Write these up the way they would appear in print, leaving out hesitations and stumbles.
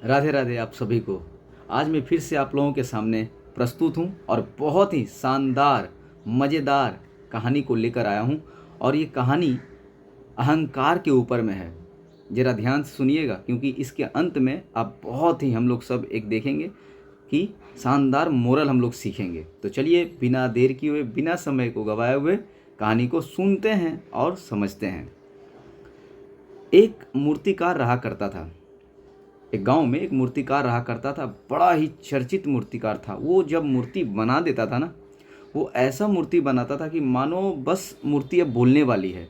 राधे राधे आप सभी को। आज मैं फिर से आप लोगों के सामने प्रस्तुत हूँ और बहुत ही शानदार मज़ेदार कहानी को लेकर आया हूँ। और ये कहानी अहंकार के ऊपर में है। ज़रा ध्यान से सुनिएगा, क्योंकि इसके अंत में आप बहुत ही हम लोग सब एक देखेंगे कि शानदार मोरल हम लोग सीखेंगे। तो चलिए बिना देर किए हुए, बिना समय को गवाए हुए कहानी को सुनते हैं और समझते हैं। एक मूर्तिकार रहा करता था। एक गांव में एक मूर्तिकार रहा करता था। बड़ा ही चर्चित मूर्तिकार था। वो जब मूर्ति बना देता था ना, वो ऐसा मूर्ति बनाता था कि मानो बस मूर्ति अब बोलने वाली है,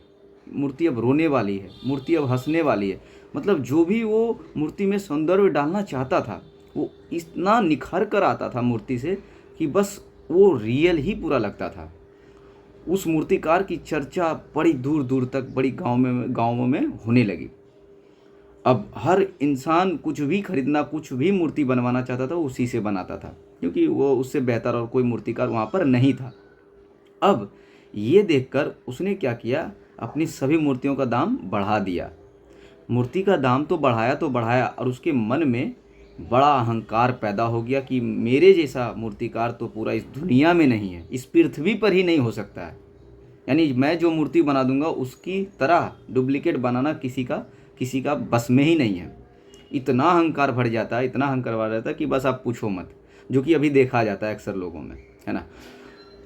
मूर्ति अब रोने वाली है, मूर्ति अब हंसने वाली है। मतलब जो भी वो मूर्ति में सौंदर्य डालना चाहता था, वो इतना निखर कर आता था मूर्ति से कि बस वो रियल ही पूरा लगता था। उस मूर्तिकार की चर्चा बड़ी दूर दूर तक, बड़ी गाँवों में होने लगी। अब हर इंसान कुछ भी खरीदना, कुछ भी मूर्ति बनवाना चाहता था, वो उसी से बनाता था, क्योंकि वो उससे बेहतर और कोई मूर्तिकार वहाँ पर नहीं था। अब ये देखकर उसने क्या किया, अपनी सभी मूर्तियों का दाम बढ़ा दिया। मूर्ति का दाम तो बढ़ाया और उसके मन में बड़ा अहंकार पैदा हो गया कि मेरे जैसा मूर्तिकार तो पूरा इस दुनिया में नहीं है, इस पृथ्वी पर ही नहीं हो सकता है। यानी मैं जो मूर्ति बना दूंगा उसकी तरह डुप्लीकेट बनाना किसी का बस में ही नहीं है। इतना अहंकार भर जाता है, इतना अहंकार भर जाता है कि बस आप पूछो मत, जो कि अभी देखा जाता है अक्सर लोगों में, है ना।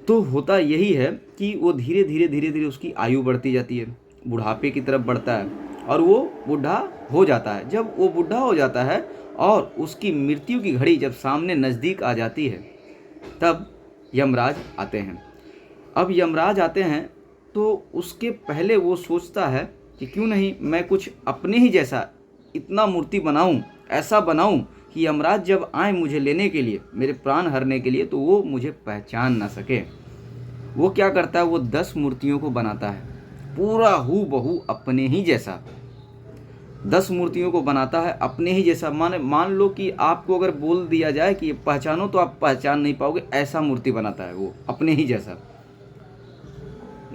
तो होता यही है कि वो धीरे धीरे उसकी आयु बढ़ती जाती है, बुढ़ापे की तरफ बढ़ता है और वो बूढ़ा हो जाता है। जब वो बूढ़ा हो जाता है और उसकी मृत्यु की घड़ी जब सामने नज़दीक आ जाती है, तब यमराज आते हैं। अब यमराज आते हैं तो उसके पहले वो सोचता है कि क्यों नहीं मैं कुछ अपने ही जैसा इतना मूर्ति बनाऊं, ऐसा बनाऊं कि यमराज जब आए मुझे लेने के लिए, मेरे प्राण हरने के लिए, तो वो मुझे पहचान ना सके। वो क्या करता है, वो 10 मूर्तियों को बनाता है, पूरा हूबहू अपने ही जैसा। 10 मूर्तियों को बनाता है अपने ही जैसा। मान लो कि आपको अगर बोल दिया जाए कि पहचानो, तो आप पहचान नहीं पाओगे, ऐसा मूर्ति बनाता है वो अपने ही जैसा।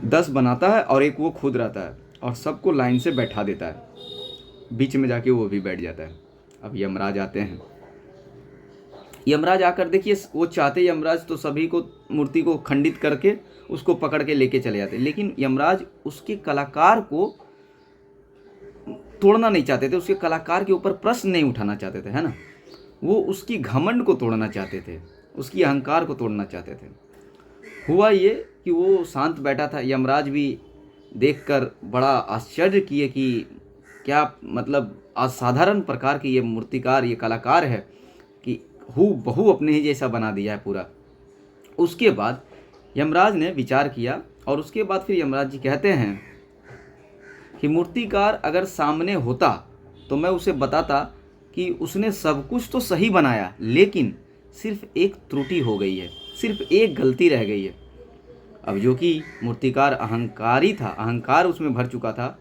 10 बनाता है और एक वो खुद रहता है और सबको लाइन से बैठा देता है, बीच में जाके वो भी बैठ जाता है। अब यमराज आते हैं। यमराज आकर देखिए, वो चाहते यमराज तो सभी को मूर्ति को खंडित करके उसको पकड़ के लेके चले जाते, लेकिन यमराज उसके कलाकार को तोड़ना नहीं चाहते थे, उसके कलाकार के ऊपर प्रश्न नहीं उठाना चाहते थे, है ना। वो उसकी घमंड को तोड़ना चाहते थे, उसकी अहंकार को तोड़ना चाहते थे। हुआ ये कि वो शांत बैठा था। यमराज भी देखकर बड़ा आश्चर्य किए कि क्या मतलब असाधारण प्रकार की ये मूर्तिकार, ये कलाकार है कि हूबहू अपने ही जैसा बना दिया है पूरा। उसके बाद यमराज ने विचार किया और उसके बाद फिर यमराज जी कहते हैं कि मूर्तिकार अगर सामने होता तो मैं उसे बताता कि उसने सब कुछ तो सही बनाया, लेकिन सिर्फ एक त्रुटि हो गई है, सिर्फ एक गलती रह गई है। अब जो कि मूर्तिकार अहंकारी था, अहंकार उसमें भर चुका था,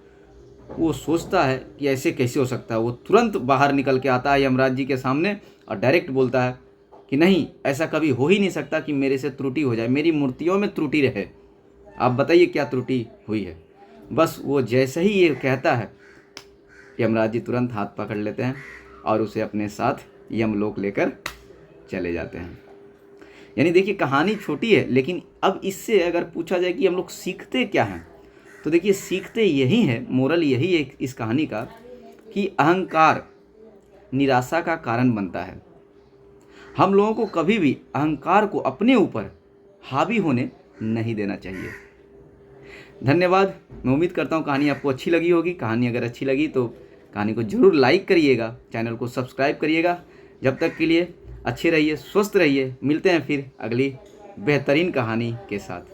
वो सोचता है कि ऐसे कैसे हो सकता है। वो तुरंत बाहर निकल के आता है यमराज जी के सामने और डायरेक्ट बोलता है कि नहीं, ऐसा कभी हो ही नहीं सकता कि मेरे से त्रुटि हो जाए, मेरी मूर्तियों में त्रुटि रहे। आप बताइए क्या त्रुटि हुई है। बस वो जैसे ही ये कहता है, यमराज जी तुरंत हाथ पकड़ लेते हैं और उसे अपने साथ यमलोक लेकर चले जाते हैं। यानी देखिए, कहानी छोटी है, लेकिन अब इससे अगर पूछा जाए कि हम लोग सीखते क्या हैं, तो देखिए सीखते यही है, मोरल यही है इस कहानी का कि अहंकार निराशा का कारण बनता है। हम लोगों को कभी भी अहंकार को अपने ऊपर हावी होने नहीं देना चाहिए। धन्यवाद। मैं उम्मीद करता हूँ कहानी आपको अच्छी लगी होगी। कहानी अगर अच्छी लगी तो कहानी को ज़रूर लाइक करिएगा, चैनल को सब्सक्राइब करिएगा। जब तक के लिए अच्छे रहिए, स्वस्थ रहिए। मिलते हैं फिर अगली बेहतरीन कहानी के साथ।